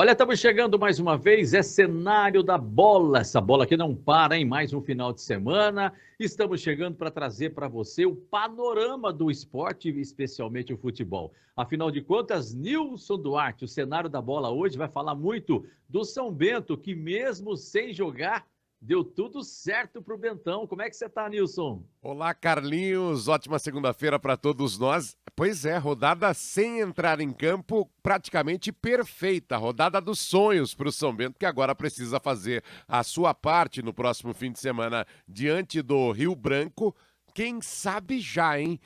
Olha, estamos chegando mais uma vez, é cenário da bola. Essa bola que não para em mais um final de semana. Estamos chegando para trazer para você o panorama do esporte, especialmente o futebol. Afinal de contas, Nilson Duarte, o cenário da bola hoje, vai falar muito do São Bento, que mesmo sem jogar, deu tudo certo para o Bentão. Como é que você está, Nilson? Olá, Carlinhos. Ótima segunda-feira para todos nós. Pois é, rodada sem entrar em campo, praticamente perfeita. Rodada dos sonhos para o São Bento, que agora precisa fazer a sua parte no próximo fim de semana diante do Rio Branco. Quem sabe já, hein?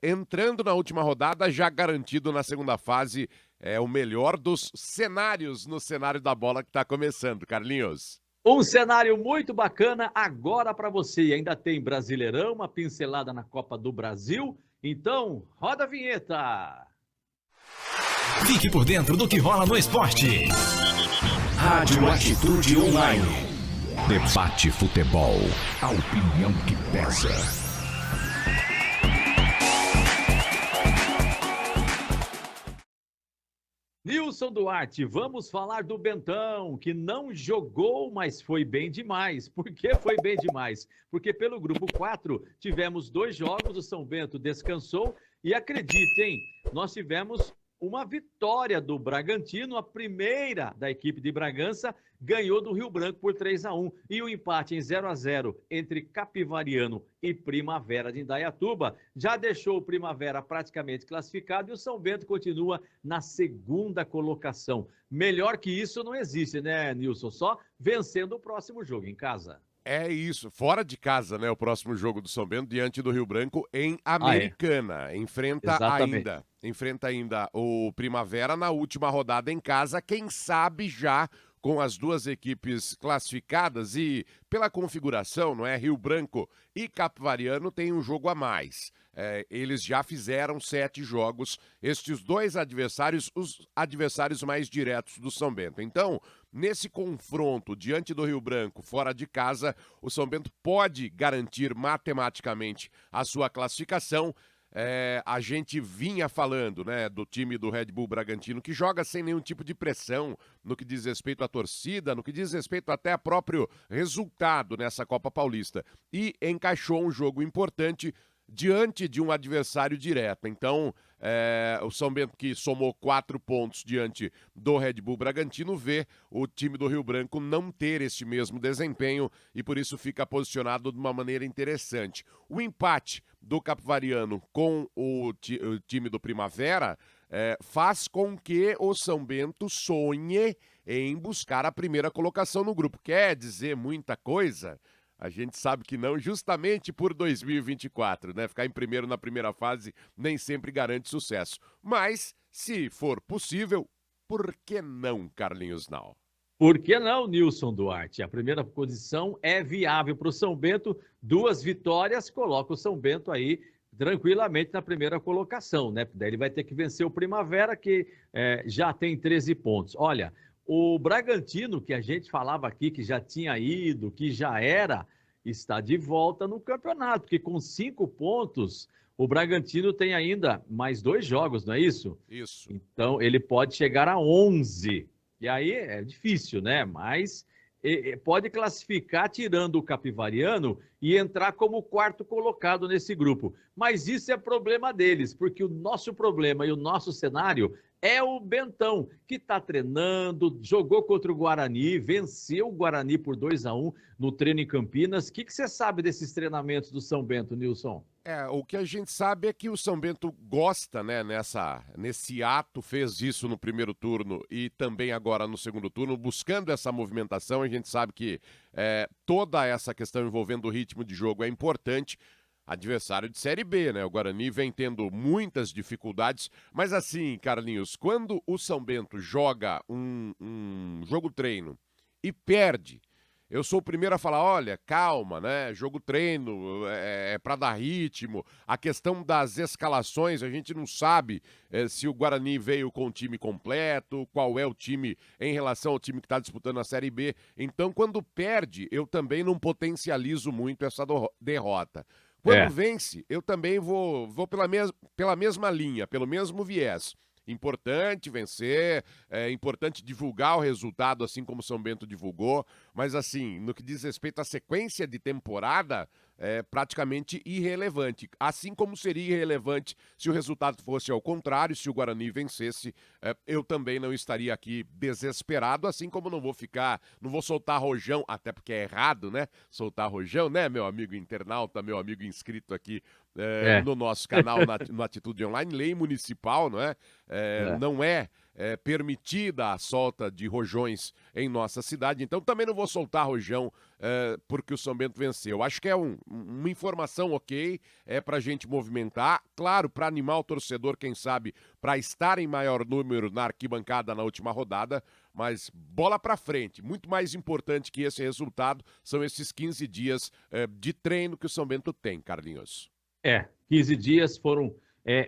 Entrando na última rodada, já garantido na segunda fase, é o melhor dos cenários no cenário da bola que está começando, Carlinhos. Um cenário muito bacana agora para você. E ainda tem Brasileirão, uma pincelada na Copa do Brasil. Então, roda a vinheta. Fique por dentro do que rola no esporte. Rádio Atitude Online. Debate Futebol. A opinião que pesa. Nilson Duarte, vamos falar do Bentão, que não jogou, mas foi bem demais. Por que foi bem demais? Porque pelo grupo 4 tivemos 2 jogos, o São Bento descansou e acreditem, nós tivemos uma vitória do Bragantino, a primeira da equipe de Bragança, ganhou do Rio Branco por 3-1. E o empate em 0-0 entre Capivariano e Primavera de Indaiatuba já deixou o Primavera praticamente classificado e o São Bento continua na segunda colocação. Melhor que isso não existe, né, Nilson? Só vencendo o próximo jogo em casa. É isso, fora de casa, né? O próximo jogo do São Bento diante do Rio Branco em É. Americana. Exatamente. Enfrenta ainda o Primavera na última rodada em casa, quem sabe já com as duas equipes classificadas e pela configuração, não é? Rio Branco e Capivariano tem um jogo a mais. Eles já fizeram 7 jogos, estes dois adversários, os adversários mais diretos do São Bento. Então, nesse confronto diante do Rio Branco, fora de casa, o São Bento pode garantir matematicamente a sua classificação. A gente vinha falando, né, do time do Red Bull Bragantino, que joga sem nenhum tipo de pressão no que diz respeito à torcida, no que diz respeito até a próprio resultado nessa Copa Paulista. E encaixou um jogo importante diante de um adversário direto. Então, o São Bento, que somou 4 pontos diante do Red Bull Bragantino, vê o time do Rio Branco não ter este mesmo desempenho e por isso fica posicionado de uma maneira interessante. O empate do Capivariano com o time do Primavera faz com que o São Bento sonhe em buscar a primeira colocação no grupo. Quer dizer muita coisa? A gente sabe que não, justamente por 2024, né? Ficar em primeiro na primeira fase nem sempre garante sucesso. Mas, se for possível, por que não, Carlinhos Nau? Por que não, Nilson Duarte? A primeira posição é viável para o São Bento. 2 vitórias coloca o São Bento aí tranquilamente na primeira colocação, né? Daí ele vai ter que vencer o Primavera, que já tem 13 pontos. Olha, o Bragantino, que a gente falava aqui que já tinha ido, que já era, está de volta no campeonato, porque com 5 pontos, o Bragantino tem ainda mais 2 jogos, não é isso? Isso. Então, ele pode chegar a 11. E aí é difícil, né? Mas pode classificar tirando o Capivariano e entrar como 4º colocado nesse grupo. Mas isso é problema deles, porque o nosso problema e o nosso cenário é o Bentão, que está treinando, jogou contra o Guarani, venceu o Guarani por 2-1 no treino em Campinas. O que você sabe desses treinamentos do São Bento, Nilson? O que a gente sabe é que o São Bento gosta, né, nesse ato, fez isso no primeiro turno e também agora no segundo turno, buscando essa movimentação. A gente sabe que toda essa questão envolvendo o ritmo de jogo é importante. Adversário de Série B, né? O Guarani vem tendo muitas dificuldades, mas assim, Carlinhos, quando o São Bento joga um jogo treino e perde, eu sou o primeiro a falar, olha, calma, né? Jogo treino, é para dar ritmo. A questão das escalações, a gente não sabe se o Guarani veio com o time completo, qual é o time em relação ao time que está disputando a Série B. Então, quando perde, eu também não potencializo muito essa derrota. Quando É. vence, eu também vou pela mesma linha, pelo mesmo viés. Importante vencer, é importante divulgar o resultado, assim como o São Bento divulgou, mas assim, no que diz respeito à sequência de temporada, é praticamente irrelevante. Assim como seria irrelevante se o resultado fosse ao contrário, se o Guarani vencesse, eu também não estaria aqui desesperado, assim como não vou soltar rojão, até porque é errado, né? Soltar rojão, né, meu amigo internauta, meu amigo inscrito aqui no nosso canal no Atitude Online, lei municipal, não é? Não é permitida a solta de rojões em nossa cidade, então também não vou soltar rojão porque o São Bento venceu. Acho que é uma informação ok, é pra gente movimentar, claro, para animar o torcedor, quem sabe, para estar em maior número na arquibancada na última rodada, mas bola pra frente. Muito mais importante que esse resultado são esses 15 dias de treino que o São Bento tem, Carlinhos. 15 dias foram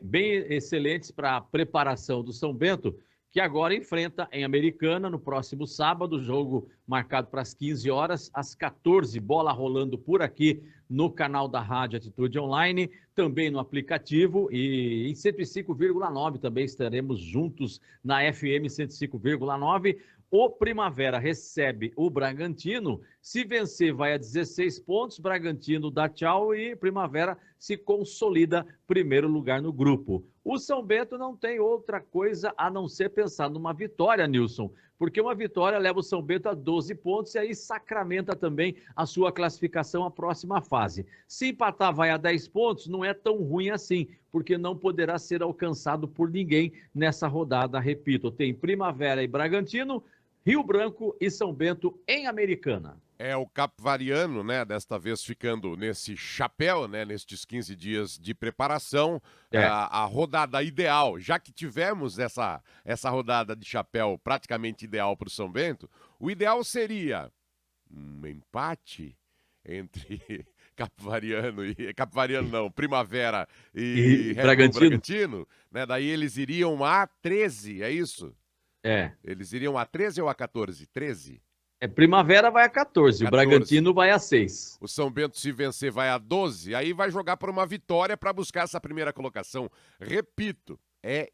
bem excelentes para a preparação do São Bento, que agora enfrenta em Americana no próximo sábado, jogo marcado para as 15 horas, às 14, bola rolando por aqui no canal da Rádio Atitude Online, também no aplicativo e em 105,9 também estaremos juntos na FM 105,9. O Primavera recebe o Bragantino. Se vencer, vai a 16 pontos. Bragantino dá tchau e Primavera se consolida primeiro lugar no grupo. O São Bento não tem outra coisa a não ser pensar numa vitória, Nilson, porque uma vitória leva o São Bento a 12 pontos e aí sacramenta também a sua classificação à próxima fase. Se empatar, vai a 10 pontos, não é tão ruim assim, porque não poderá ser alcançado por ninguém nessa rodada. Repito, tem Primavera e Bragantino, Rio Branco e São Bento em Americana. É o Capivariano, né, desta vez ficando nesse chapéu, né, nestes 15 dias de preparação, a rodada ideal, já que tivemos essa rodada de chapéu praticamente ideal para o São Bento, o ideal seria um empate entre Primavera e Bragantino, né, daí eles iriam a 13, é isso? Eles iriam a 13 ou a 14? 13? Primavera vai a 14, o Bragantino vai a 6. O São Bento, se vencer, vai a 12, aí vai jogar por uma vitória para buscar essa primeira colocação. Repito, é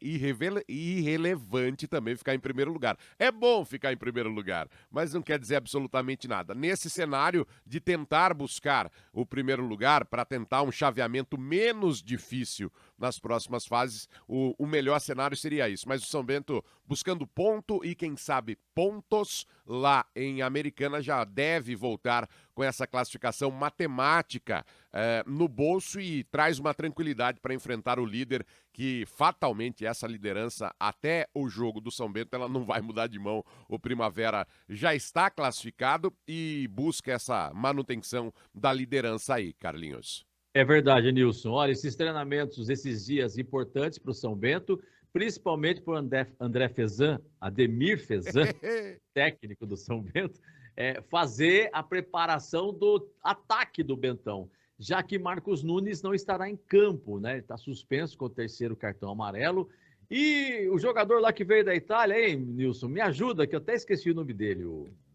irrelevante também ficar em primeiro lugar. É bom ficar em primeiro lugar, mas não quer dizer absolutamente nada. Nesse cenário de tentar buscar o primeiro lugar para tentar um chaveamento menos difícil nas próximas fases, o melhor cenário seria isso. Mas o São Bento buscando ponto e, quem sabe, pontos lá em Americana já deve voltar com essa classificação matemática no bolso e traz uma tranquilidade para enfrentar o líder, que fatalmente essa liderança até o jogo do São Bento ela não vai mudar de mão. O Primavera já está classificado e busca essa manutenção da liderança aí, Carlinhos. É verdade, Nilson. Olha, esses treinamentos, esses dias importantes para o São Bento, principalmente para o André Fezan, Ademir Fezan, técnico do São Bento, fazer a preparação do ataque do Bentão, já que Marcos Nunes não estará em campo, né? Ele está suspenso com o terceiro cartão amarelo. E o jogador lá que veio da Itália, hein, Nilson? Me ajuda, que eu até esqueci o nome dele.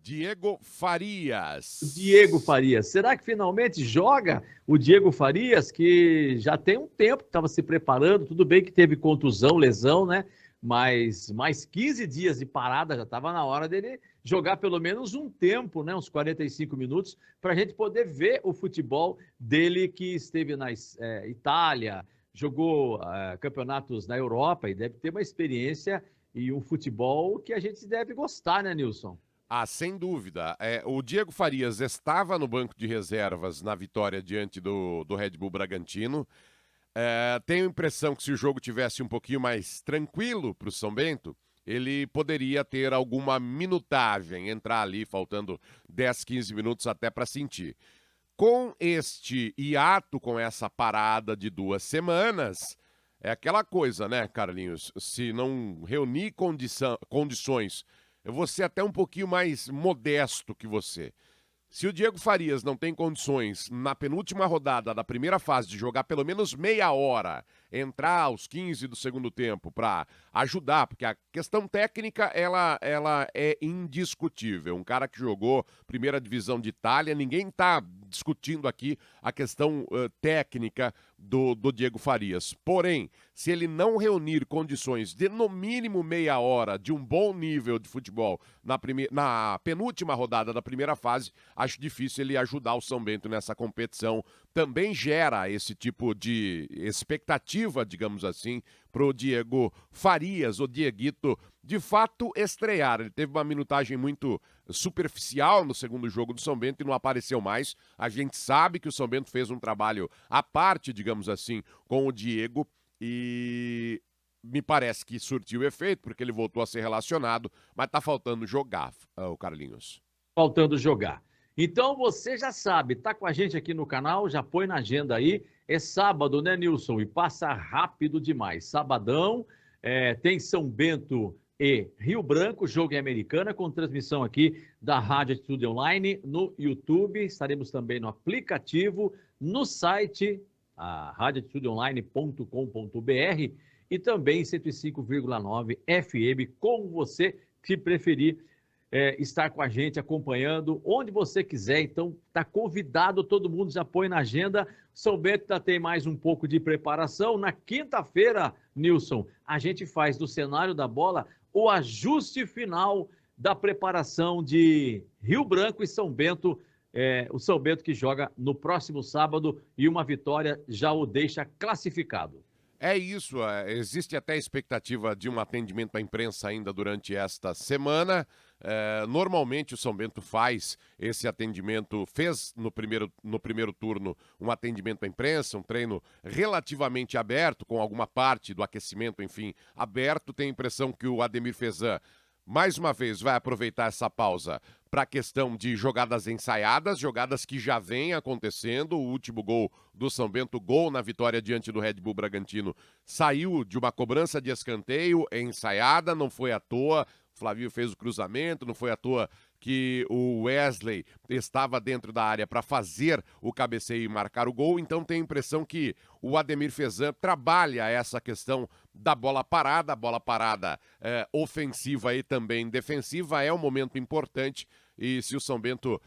Diego Farias. Diego Farias. Será que finalmente joga o Diego Farias, que já tem um tempo que estava se preparando? Tudo bem que teve contusão, lesão, né? Mas mais 15 dias de parada, já estava na hora dele jogar pelo menos um tempo, né? Uns 45 minutos, para a gente poder ver o futebol dele, que esteve na Itália, jogou campeonatos na Europa e deve ter uma experiência e um futebol que a gente deve gostar, né, Nilson? Ah, sem dúvida. O Diego Farias estava no banco de reservas na vitória diante do Red Bull Bragantino. Tenho a impressão que se o jogo tivesse um pouquinho mais tranquilo para o São Bento, ele poderia ter alguma minutagem, entrar ali faltando 10, 15 minutos até para sentir. Com este hiato, com essa parada de 2 semanas, é aquela coisa, né, Carlinhos? Se não reunir condições, eu vou ser até um pouquinho mais modesto que você. Se o Diego Farias não tem condições, na penúltima rodada da primeira fase, de jogar pelo menos meia hora, entrar aos 15 do segundo tempo para ajudar, porque a questão técnica ela é indiscutível. Um cara que jogou primeira divisão de Itália, ninguém está discutindo aqui a questão técnica do Diego Farias. Porém, se ele não reunir condições de, no mínimo, meia hora de um bom nível de futebol na penúltima rodada da primeira fase, acho difícil ele ajudar o São Bento nessa competição. Também gera esse tipo de expectativa, digamos assim, para o Diego Farias, o Dieguito, de fato estrear. Ele teve uma minutagem muito superficial no segundo jogo do São Bento e não apareceu mais. A gente sabe que o São Bento fez um trabalho à parte, digamos assim, com o Diego e me parece que surtiu efeito, porque ele voltou a ser relacionado, mas tá faltando jogar, o Carlinhos. Faltando jogar. Então você já sabe, tá com a gente aqui no canal, já põe na agenda aí. É sábado, né, Nilson? E passa rápido demais. Sabadão, tem São Bento e Rio Branco, jogo em Americana, com transmissão aqui da Rádio Atitude Online, no YouTube. Estaremos também no aplicativo, no site, radioatitudeonline.com.br e também 105,9 FM, como você se preferir. Estar com a gente, acompanhando, onde você quiser. Então, está convidado, todo mundo já põe na agenda. São Bento ainda tem mais um pouco de preparação. Na quinta-feira, Nilson, a gente faz do cenário da bola o ajuste final da preparação de Rio Branco e São Bento. O São Bento que joga no próximo sábado e uma vitória já o deixa classificado. É isso, existe até a expectativa de um atendimento à imprensa ainda durante esta semana. Normalmente o São Bento faz esse atendimento, fez no primeiro turno um atendimento à imprensa, um treino relativamente aberto, com alguma parte do aquecimento, enfim, aberto. Tenho a impressão que o Ademir Fezan, mais uma vez, vai aproveitar essa pausa para a questão de jogadas ensaiadas, jogadas que já vêm acontecendo. O último gol do São Bento, gol na vitória diante do Red Bull Bragantino, saiu de uma cobrança de escanteio ensaiada, não foi à toa. Flávio fez o cruzamento, não foi à toa que o Wesley estava dentro da área para fazer o cabeceio e marcar o gol. Então tenho a impressão que o Ademir Fezan trabalha essa questão da bola parada, ofensiva e também defensiva. É um momento importante e se o São Bento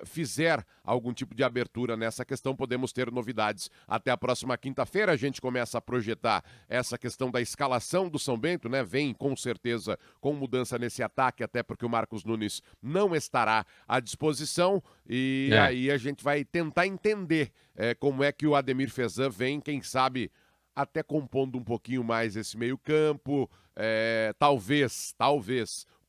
fizer algum tipo de abertura nessa questão, podemos ter novidades até a próxima quinta-feira. A gente começa a projetar essa questão da escalação do São Bento, né? Vem com certeza com mudança nesse ataque, até porque o Marcos Nunes não estará à disposição e aí a gente vai tentar entender como é que o Ademir Fezan vem, quem sabe até compondo um pouquinho mais esse meio campo, talvez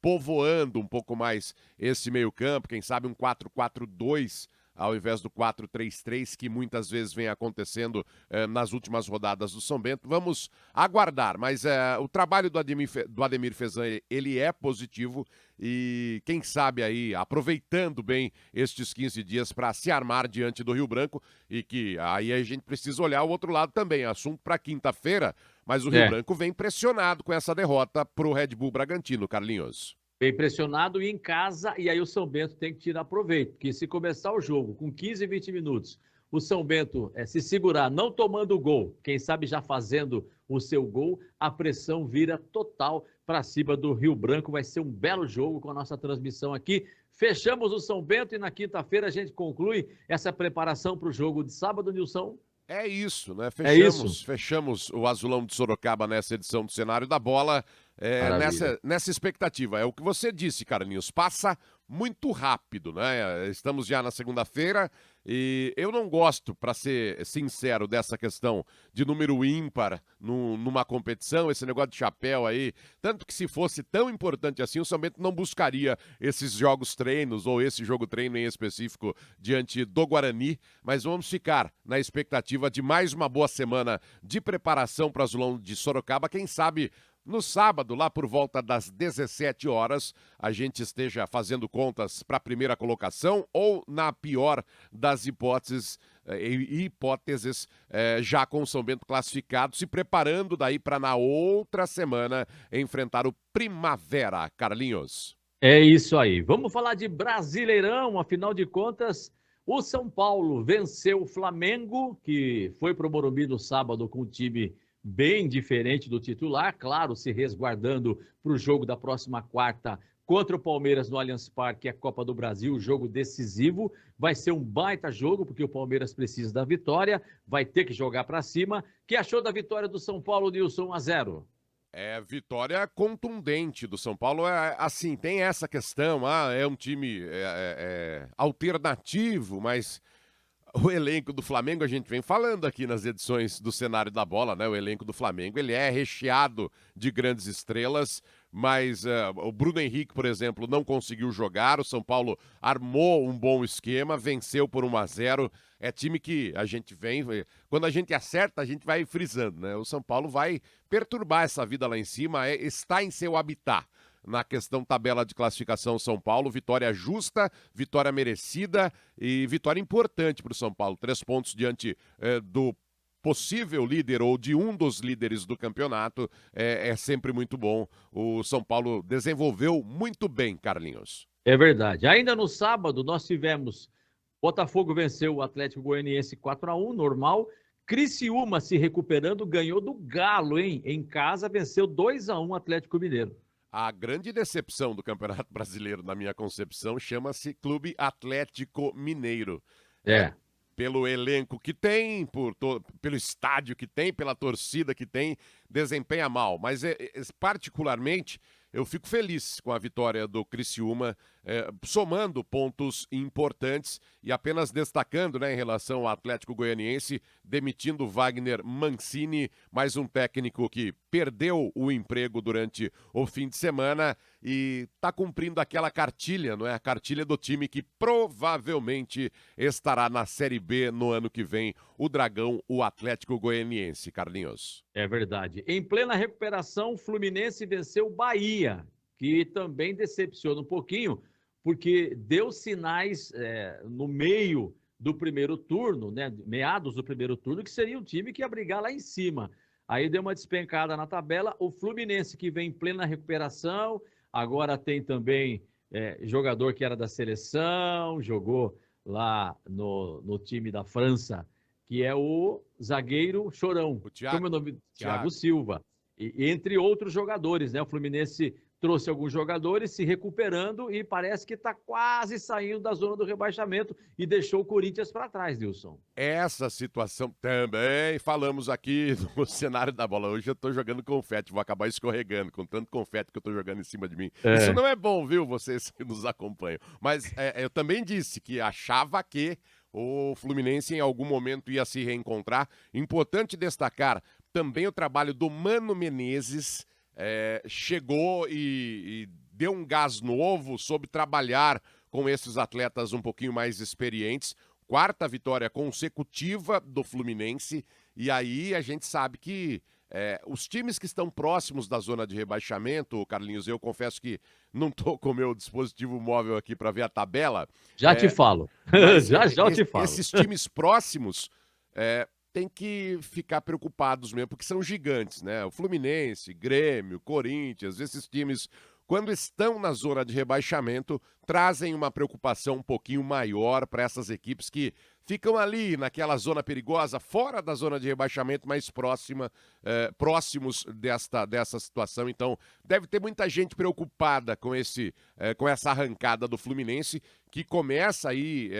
povoando um pouco mais esse meio-campo, quem sabe um 4-4-2 ao invés do 4-3-3 que muitas vezes vem acontecendo nas últimas rodadas do São Bento. Vamos aguardar, mas o trabalho do Ademir Fezan, ele é positivo e quem sabe aí, aproveitando bem estes 15 dias para se armar diante do Rio Branco e que aí a gente precisa olhar o outro lado também, assunto para quinta-feira, mas o Rio Branco vem pressionado com essa derrota para o Red Bull Bragantino, Carlinhos. Bem pressionado e em casa, e aí o São Bento tem que tirar proveito, porque se começar o jogo com 15, 20 minutos, o São Bento se segurar, não tomando o gol, quem sabe já fazendo o seu gol, a pressão vira total para cima do Rio Branco. Vai ser um belo jogo com a nossa transmissão aqui. Fechamos o São Bento e na quinta-feira a gente conclui essa preparação para o jogo de sábado, Nilson. É isso, né? Fechamos o Azulão de Sorocaba nessa edição do Cenário da Bola. Nessa expectativa. É o que você disse, Carlinhos. Passa muito rápido, né? Estamos já na segunda-feira e eu não gosto, para ser sincero, dessa questão de número ímpar numa competição, esse negócio de chapéu aí. Tanto que se fosse tão importante assim, o São Bento não buscaria esses jogos treinos ou esse jogo treino em específico diante do Guarani, mas vamos ficar na expectativa de mais uma boa semana de preparação para o Azulão de Sorocaba. Quem sabe no sábado, lá por volta das 17 horas, a gente esteja fazendo contas para a primeira colocação ou, na pior das hipóteses, já com o São Bento classificado, se preparando daí para na outra semana enfrentar o Primavera, Carlinhos. É isso aí. Vamos falar de Brasileirão, afinal de contas, o São Paulo venceu o Flamengo, que foi para o Morumbi no sábado com o time bem diferente do titular, claro, se resguardando para o jogo da próxima quarta contra o Palmeiras no Allianz Parque, a Copa do Brasil, jogo decisivo. Vai ser um baita jogo, porque o Palmeiras precisa da vitória, vai ter que jogar para cima. O que achou da vitória do São Paulo, Nilson, 1-0? Vitória contundente do São Paulo. Assim, tem essa questão, é um time alternativo, mas o elenco do Flamengo, a gente vem falando aqui nas edições do Cenário da Bola, né? O elenco do Flamengo, ele é recheado de grandes estrelas, mas o Bruno Henrique, por exemplo, não conseguiu jogar. O São Paulo armou um bom esquema, venceu por 1-0. É time que a gente vem, quando a gente acerta, a gente vai frisando, né? O São Paulo vai perturbar essa vida lá em cima, está em seu habitat. Na questão tabela de classificação, São Paulo, vitória justa, vitória merecida e vitória importante para o São Paulo. 3 pontos diante do possível líder ou de um dos líderes do campeonato é sempre muito bom. O São Paulo desenvolveu muito bem, Carlinhos. É verdade. Ainda no sábado, nós tivemos Botafogo venceu o Atlético Goianiense 4-1, normal. Criciúma se recuperando, ganhou do Galo, hein? Em casa, venceu 2-1 o Atlético Mineiro. A grande decepção do Campeonato Brasileiro, na minha concepção, chama-se Clube Atlético Mineiro. Pelo elenco que tem, pelo estádio que tem, pela torcida que tem, desempenha mal. Mas, particularmente, eu fico feliz com a vitória do Criciúma, somando pontos importantes e apenas destacando, né, em relação ao Atlético Goianiense, demitindo Wagner Mancini, mais um técnico que perdeu o emprego durante o fim de semana e está cumprindo aquela cartilha, não é? A cartilha do time que provavelmente estará na Série B no ano que vem, o Dragão, o Atlético Goianiense, Carlinhos. É verdade. Em plena recuperação, o Fluminense venceu o Bahia, que também decepciona um pouquinho, porque deu sinais no meio do primeiro turno, né, meados do primeiro turno, que seria um time que ia brigar lá em cima. Aí deu uma despencada na tabela. O Fluminense, que vem em plena recuperação, agora tem também jogador que era da seleção, jogou lá no time da França, que é o zagueiro Chorão. Como é o nome? Thiago Silva. E entre outros jogadores, né? O Fluminense trouxe alguns jogadores se recuperando e parece que está quase saindo da zona do rebaixamento e deixou o Corinthians para trás, Nilson. Essa situação também falamos aqui no Cenário da Bola. Hoje eu estou jogando confete, vou acabar escorregando com tanto confete que eu estou jogando em cima de mim. Isso não é bom, viu, vocês que nos acompanham. Mas eu também disse que achava que o Fluminense em algum momento ia se reencontrar. Importante destacar também o trabalho do Mano Menezes, chegou e deu um gás novo sobre trabalhar com esses atletas um pouquinho mais experientes. 4ª vitória consecutiva do Fluminense, e aí a gente sabe que os times que estão próximos da zona de rebaixamento, Carlinhos, eu confesso que não estou com o meu dispositivo móvel aqui para ver a tabela. Já te falo. já eu te falo. Esses times próximos tem que ficar preocupados mesmo, porque são gigantes, né? O Fluminense, Grêmio, Corinthians, esses times, quando estão na zona de rebaixamento, trazem uma preocupação um pouquinho maior para essas equipes que ficam ali naquela zona perigosa, fora da zona de rebaixamento, mais próximos dessa situação. Então, deve ter muita gente preocupada com essa arrancada do Fluminense, que começa aí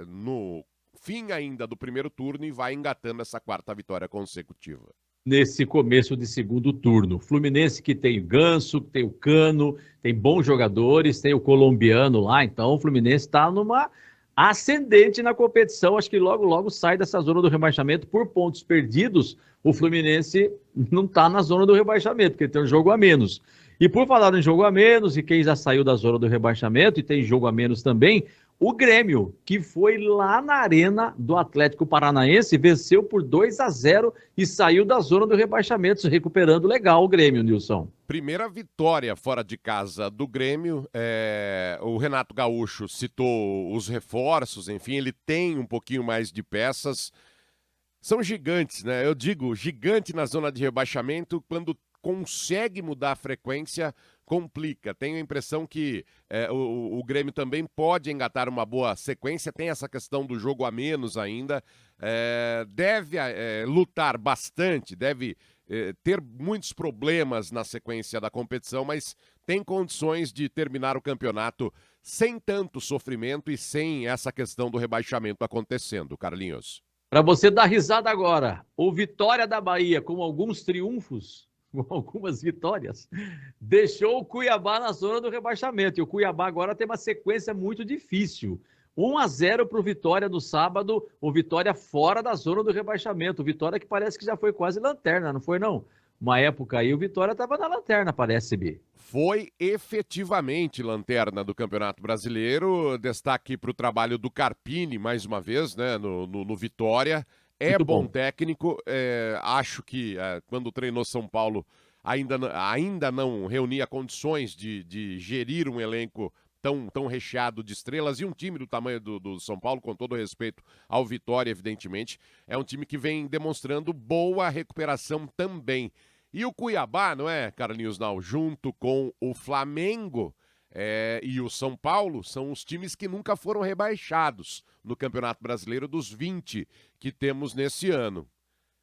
no fim ainda do primeiro turno e vai engatando essa 4ª vitória consecutiva. Nesse começo de segundo turno. Fluminense que tem o Ganso, que tem o Cano, tem bons jogadores, tem o colombiano lá, então o Fluminense está numa ascendente na competição, acho que logo, logo sai dessa zona do rebaixamento por pontos perdidos. O Fluminense não está na zona do rebaixamento, porque tem um jogo a menos. E por falar em jogo a menos, e quem já saiu da zona do rebaixamento e tem jogo a menos também, o Grêmio, que foi lá na arena do Atlético Paranaense, venceu por 2-0 e saiu da zona do rebaixamento, se recuperando legal o Grêmio, Nilson. Primeira vitória fora de casa do Grêmio. O Renato Gaúcho citou os reforços, enfim, ele tem um pouquinho mais de peças. São gigantes, né? Eu digo, gigante na zona de rebaixamento, quando consegue mudar a frequência, complica. Tenho a impressão que o Grêmio também pode engatar uma boa sequência, tem essa questão do jogo a menos ainda, deve lutar bastante, deve ter muitos problemas na sequência da competição, mas tem condições de terminar o campeonato sem tanto sofrimento e sem essa questão do rebaixamento acontecendo, Carlinhos. Para você dar risada agora, o Vitória da Bahia, com alguns triunfos, com algumas vitórias, deixou o Cuiabá na zona do rebaixamento. E o Cuiabá agora tem uma sequência muito difícil. 1-0 para o Vitória no sábado, o Vitória fora da zona do rebaixamento. O Vitória que parece que já foi quase lanterna, não foi não? Uma época aí o Vitória estava na lanterna, parece, Bi. Foi efetivamente lanterna do Campeonato Brasileiro. Destaque para o trabalho do Carpini, mais uma vez, né, no Vitória. É Muito bom bom técnico. Acho que quando treinou São Paulo ainda não reunia condições de gerir um elenco tão recheado de estrelas e um time do tamanho do São Paulo, com todo respeito ao Vitória, evidentemente. É um time que vem demonstrando boa recuperação também. E o Cuiabá, não é, Carlinhos Nau, junto com o Flamengo e o São Paulo, são os times que nunca foram rebaixados no Campeonato Brasileiro dos 20 que temos nesse ano.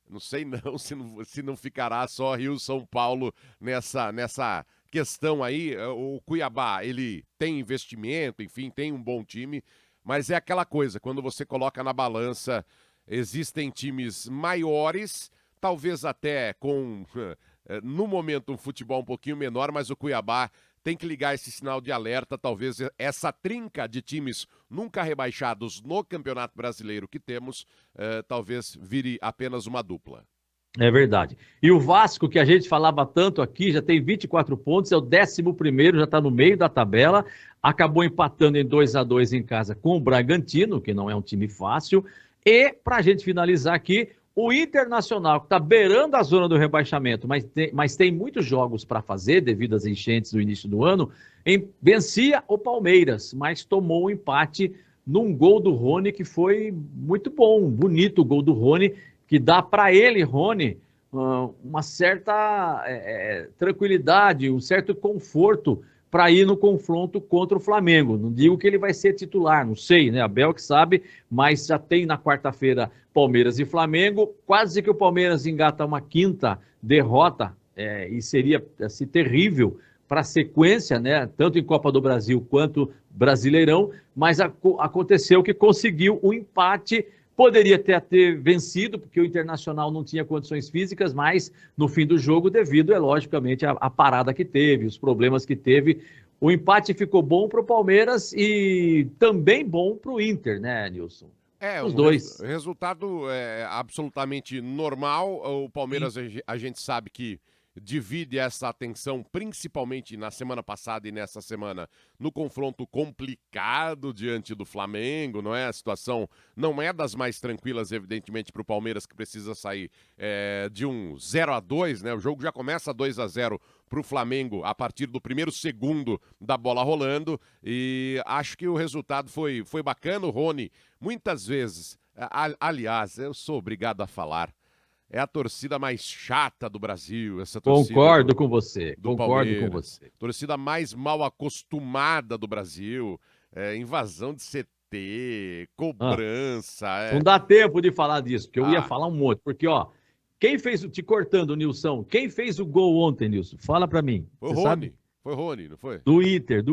Não sei não se não ficará só Rio-São Paulo nessa questão aí. O Cuiabá, ele tem investimento, enfim, tem um bom time, mas é aquela coisa, quando você coloca na balança, existem times maiores, talvez até com, no momento, um futebol um pouquinho menor, mas o Cuiabá tem que ligar esse sinal de alerta, talvez essa trinca de times nunca rebaixados no Campeonato Brasileiro que temos, talvez vire apenas uma dupla. É verdade. E o Vasco, que a gente falava tanto aqui, já tem 24 pontos, é o 11º, já está no meio da tabela, acabou empatando em 2-2 em casa com o Bragantino, que não é um time fácil, e, para a gente finalizar aqui, o Internacional, que está beirando a zona do rebaixamento, mas tem muitos jogos para fazer, devido às enchentes do início do ano, vencia o Palmeiras, mas tomou um empate num gol do Rony, que foi muito bom, bonito o gol do Rony, que dá para ele, Rony, uma certa tranquilidade, um certo conforto para ir no confronto contra o Flamengo. Não digo que ele vai ser titular, não sei, né? Abel que sabe, mas já tem na quarta-feira Palmeiras e Flamengo. Quase que o Palmeiras engata uma quinta derrota, e seria assim, terrível para a sequência, né? Tanto em Copa do Brasil quanto Brasileirão, mas aconteceu que conseguiu o empate. Poderia ter vencido, porque o Internacional não tinha condições físicas, mas no fim do jogo, devido, logicamente, à parada que teve, os problemas que teve, o empate ficou bom para o Palmeiras e também bom para o Inter, né, Nilson? Os dois. Resultado absolutamente normal. O Palmeiras, a gente sabe que divide essa atenção, principalmente na semana passada e nessa semana, no confronto complicado diante do Flamengo, não é? A situação não é das mais tranquilas, evidentemente, para o Palmeiras, que precisa sair de um 0-2, né? O jogo já começa 2-0 para o Flamengo a partir do primeiro segundo da bola rolando, e acho que o resultado foi bacana. O Rony, muitas vezes, aliás, eu sou obrigado a falar, é a torcida mais chata do Brasil, essa torcida. Concordo com você, concordo com você. Torcida mais mal acostumada do Brasil, invasão de CT, cobrança. Não dá tempo de falar disso, porque eu ia falar um monte. Porque, quem fez, te cortando, Nilson, quem fez o gol ontem, Nilson? Fala pra mim. Foi o Rony. Sabe? Foi o Rony, não foi? Do Inter.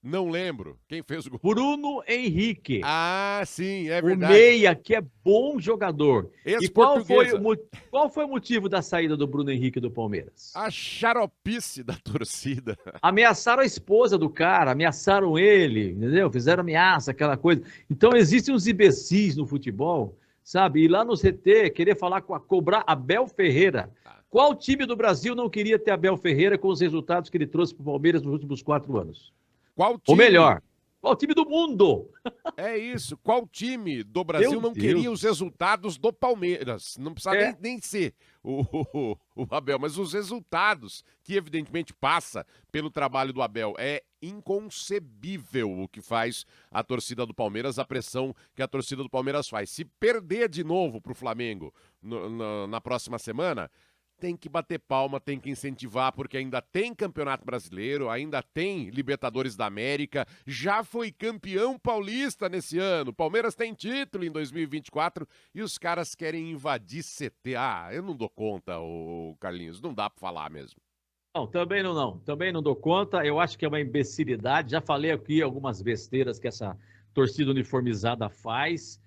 Não lembro. Quem fez o gol? Bruno Henrique. Ah, sim, é verdade. O meia, que é bom jogador. E qual foi o motivo da saída do Bruno Henrique do Palmeiras? A xaropice da torcida. Ameaçaram a esposa do cara, ameaçaram ele, entendeu? Fizeram ameaça, aquela coisa. Então, existem uns imbecis no futebol, sabe? E lá no CT, querer cobrar Abel Ferreira. Qual time do Brasil não queria ter Abel Ferreira com os resultados que ele trouxe para o Palmeiras nos últimos 4 anos? Qual time? Ou melhor, qual time do mundo? É isso. Qual time do Brasil não queria os resultados do Palmeiras? Não precisa nem ser o Abel, mas os resultados que evidentemente passa pelo trabalho do Abel. É inconcebível o que faz a torcida do Palmeiras, a pressão que a torcida do Palmeiras faz. Se perder de novo para o Flamengo na próxima semana, tem que bater palma, tem que incentivar, porque ainda tem Campeonato Brasileiro, ainda tem Libertadores da América, já foi campeão paulista nesse ano, Palmeiras tem título em 2024 e os caras querem invadir CT. Eu não dou conta, Carlinhos, não dá pra falar mesmo. Não, também não dou conta. Eu acho que é uma imbecilidade. Já falei aqui algumas besteiras que essa torcida uniformizada faz,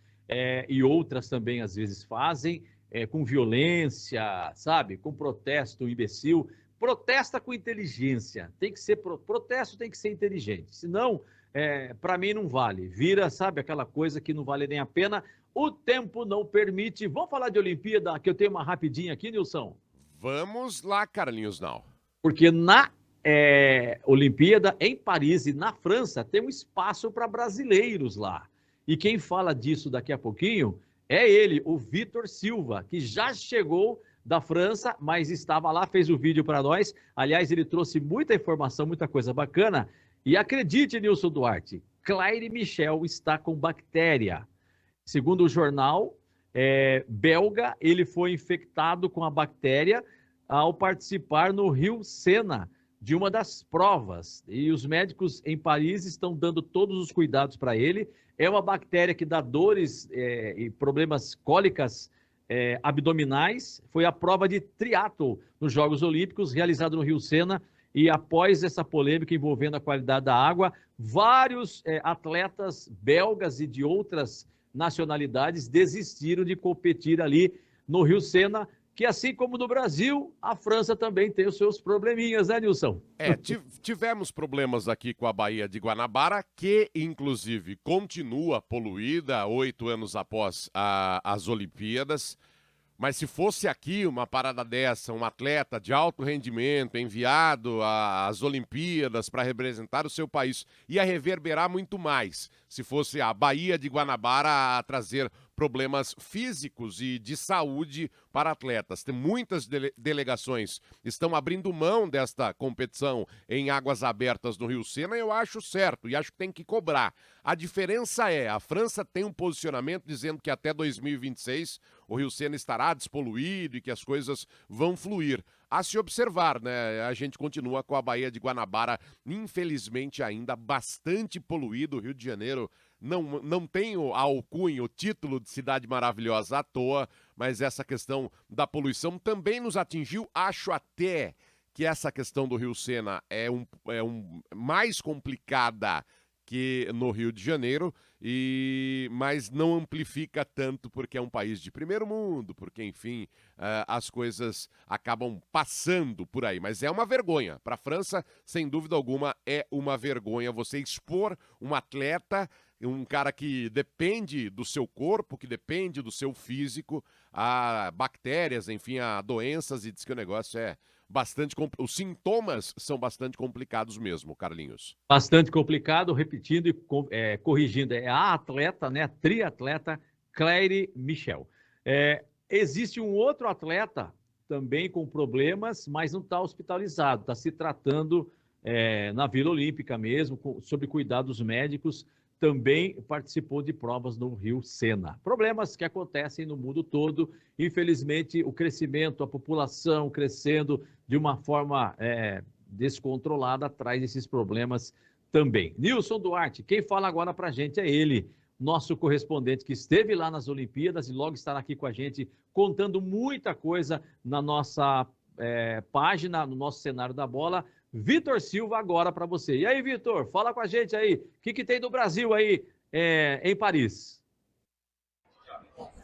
e outras também às vezes fazem, com violência, sabe? Com protesto imbecil. Protesta com inteligência. Tem que ser protesto, tem que ser inteligente. Senão, para mim não vale. Vira, sabe, aquela coisa que não vale nem a pena. O tempo não permite. Vamos falar de Olimpíada, que eu tenho uma rapidinha aqui, Nilson. Vamos lá, Carlinhos Nau. Porque na Olimpíada, em Paris e na França, tem um espaço para brasileiros lá. E quem fala disso daqui a pouquinho é ele, o Vitor Silva, que já chegou da França, mas estava lá, fez o vídeo para nós. Aliás, ele trouxe muita informação, muita coisa bacana. E acredite, Nilson Duarte, Claire Michel está com bactéria. Segundo o jornal belga, ele foi infectado com a bactéria ao participar no Rio Sena de uma das provas. E os médicos em Paris estão dando todos os cuidados para ele. É uma bactéria que dá dores e problemas cólicas abdominais. Foi a prova de triatlo nos Jogos Olímpicos, realizado no Rio Sena. E após essa polêmica envolvendo a qualidade da água, vários atletas belgas e de outras nacionalidades desistiram de competir ali no Rio Sena, que assim como no Brasil, a França também tem os seus probleminhas, né, Nilson? Tivemos problemas aqui com a Baía de Guanabara, que inclusive continua poluída 8 anos após as Olimpíadas. Mas se fosse aqui uma parada dessa, um atleta de alto rendimento enviado às Olimpíadas para representar o seu país, ia reverberar muito mais se fosse a Baía de Guanabara a trazer problemas físicos e de saúde para atletas. Tem muitas delegações estão abrindo mão desta competição em águas abertas no Rio Sena, e eu acho certo e acho que tem que cobrar. A diferença a França tem um posicionamento dizendo que até 2026 o Rio Sena estará despoluído e que as coisas vão fluir. A se observar, né? A gente continua com a Baía de Guanabara, infelizmente ainda bastante poluído. O Rio de Janeiro não tem a alcunha, o título de cidade maravilhosa à toa, mas essa questão da poluição também nos atingiu. Acho até que essa questão do Rio Sena é mais complicada que no Rio de Janeiro, mas não amplifica tanto porque é um país de primeiro mundo, porque, enfim, as coisas acabam passando por aí. Mas é uma vergonha. Para a França, sem dúvida alguma, é uma vergonha você expor um atleta, um cara que depende do seu corpo, que depende do seu físico, a bactérias, enfim, a doenças, e diz que o negócio é bastante... Os sintomas são bastante complicados mesmo, Carlinhos. Bastante complicado, repetindo e corrigindo. É a atleta, né, a triatleta Claire Michel. Existe um outro atleta também com problemas, mas não está hospitalizado, está se tratando na Vila Olímpica mesmo, sob cuidados médicos. Também participou de provas no Rio Sena. Problemas que acontecem no mundo todo. Infelizmente, o crescimento, a população crescendo de uma forma descontrolada traz esses problemas também. Nilson Duarte, quem fala agora para a gente é ele, nosso correspondente que esteve lá nas Olimpíadas e logo estará aqui com a gente contando muita coisa na nossa página, no nosso cenário da bola. Vitor Silva agora para você. E aí, Vitor, fala com a gente aí. O que tem do Brasil aí em Paris?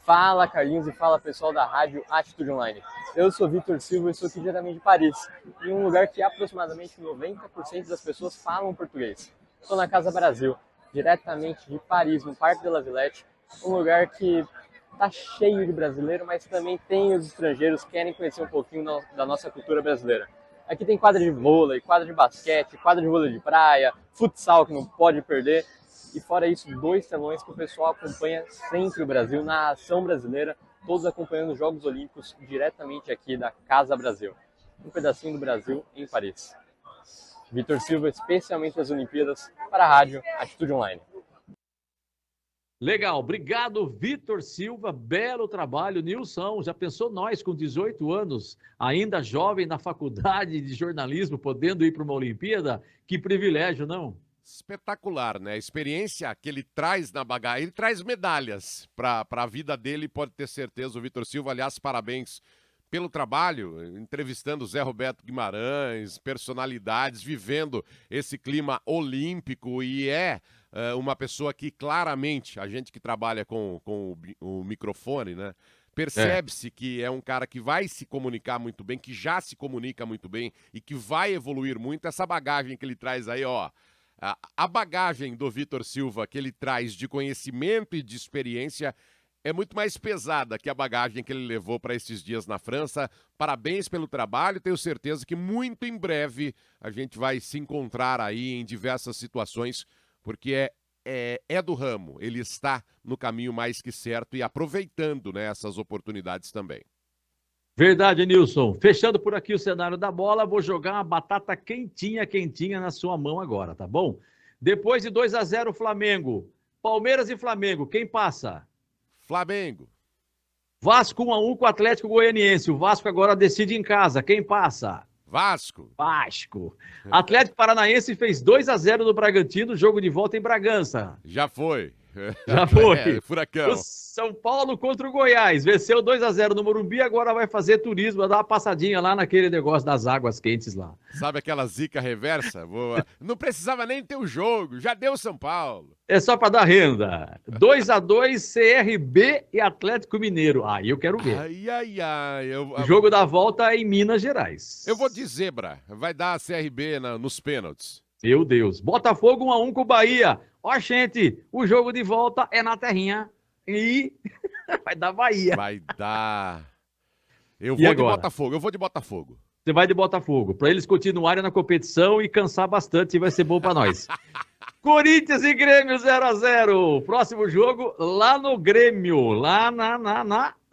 Fala, Carlinhos, e fala, pessoal da Rádio Atitude Online. Eu sou Vitor Silva e estou aqui diretamente de Paris, em um lugar que aproximadamente 90% das pessoas falam português. Estou na Casa Brasil, diretamente de Paris, no Parque de la Villette, um lugar que está cheio de brasileiro, mas também tem os estrangeiros que querem conhecer um pouquinho da nossa cultura brasileira. Aqui tem quadra de vôlei, quadra de basquete, quadra de vôlei de praia, futsal que não pode perder. E fora isso, 2 telões que o pessoal acompanha sempre o Brasil na ação brasileira, todos acompanhando os Jogos Olímpicos diretamente aqui da Casa Brasil. Um pedacinho do Brasil em Paris. Vitor Silva, especialmente das Olimpíadas, para a Rádio Atitude Online. Legal, obrigado, Vitor Silva, belo trabalho. Nilson, já pensou nós com 18 anos, ainda jovem na faculdade de jornalismo, podendo ir para uma Olimpíada? Que privilégio, não? Espetacular, né? A experiência que ele traz na bagagem, ele traz medalhas para a vida dele, pode ter certeza. O Vitor Silva, aliás, parabéns pelo trabalho, entrevistando Zé Roberto Guimarães, personalidades, vivendo esse clima olímpico e uma pessoa que claramente, a gente que trabalha com o microfone, né? Percebe-se que é um cara que vai se comunicar muito bem, que já se comunica muito bem e que vai evoluir muito. Essa bagagem que ele traz aí, ó. A bagagem do Vitor Silva que ele traz de conhecimento e de experiência é muito mais pesada que a bagagem que ele levou para esses dias na França. Parabéns pelo trabalho, tenho certeza que muito em breve a gente vai se encontrar aí em diversas situações, porque é do ramo, ele está no caminho mais que certo e aproveitando, né, essas oportunidades também. Verdade, Nilson. Fechando por aqui o cenário da bola, vou jogar uma batata quentinha na sua mão agora, tá bom? Depois de 2-0 Flamengo, Palmeiras e Flamengo, quem passa? Flamengo. Vasco 1-1 com o Atlético Goianiense. O Vasco agora decide em casa. Quem passa? Vasco. Atlético Paranaense fez 2-0 no Bragantino, jogo de volta em Bragança. Já foi. Já foi. Furacão. O São Paulo contra o Goiás. Venceu 2-0 no Morumbi, agora vai fazer turismo, vai dar uma passadinha lá naquele negócio das águas quentes lá. Sabe aquela zica reversa? Não precisava nem ter o jogo, já deu São Paulo. É só para dar renda. 2-2 CRB e Atlético Mineiro. Aí eu quero ver. O jogo da volta é em Minas Gerais. Eu vou de zebra. Vai dar a CRB nos pênaltis. Meu Deus. Botafogo 1-1 com o Bahia. Ó, gente, o jogo de volta é na terrinha e vai dar Bahia. Vai dar. Eu vou de Botafogo. Você vai de Botafogo. Para eles continuarem na competição e cansar bastante, vai ser bom para nós. Corinthians e Grêmio 0-0. Próximo jogo lá no Grêmio, lá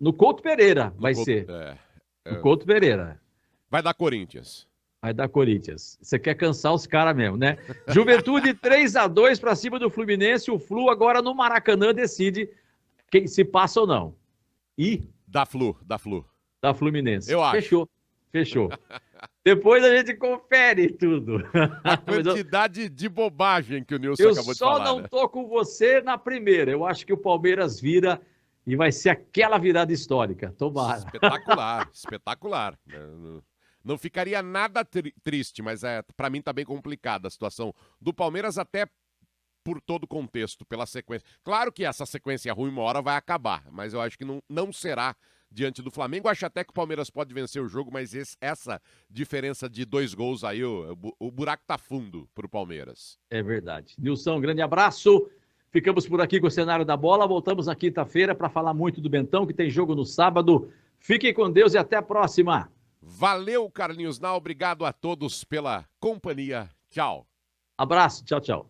no Couto Pereira vai ser. No Couto Pereira. Vai dar Corinthians. Vai dar Corinthians. Você quer cansar os caras mesmo, né? Juventude 3-2 para cima do Fluminense. O Flu agora no Maracanã decide quem se passa ou não. E Da Flu. Da Fluminense. Eu acho. Fechou. Depois a gente confere tudo. A quantidade de bobagem que o Nilson acabou de falar. Eu só não tô com você na primeira. Eu acho que o Palmeiras vira e vai ser aquela virada histórica. Tomara. Espetacular. Não ficaria nada triste, mas para mim tá bem complicada a situação do Palmeiras, até por todo o contexto, pela sequência. Claro que essa sequência ruim uma hora vai acabar, mas eu acho que não será diante do Flamengo. Acho até que o Palmeiras pode vencer o jogo, mas essa diferença de 2 gols aí, o buraco tá fundo pro Palmeiras. É verdade. Nilson, grande abraço. Ficamos por aqui com o cenário da bola. Voltamos na quinta-feira para falar muito do Bentão, que tem jogo no sábado. Fiquem com Deus e até a próxima. Valeu, Carlinhos Nau. Obrigado a todos pela companhia. Tchau. Abraço. Tchau.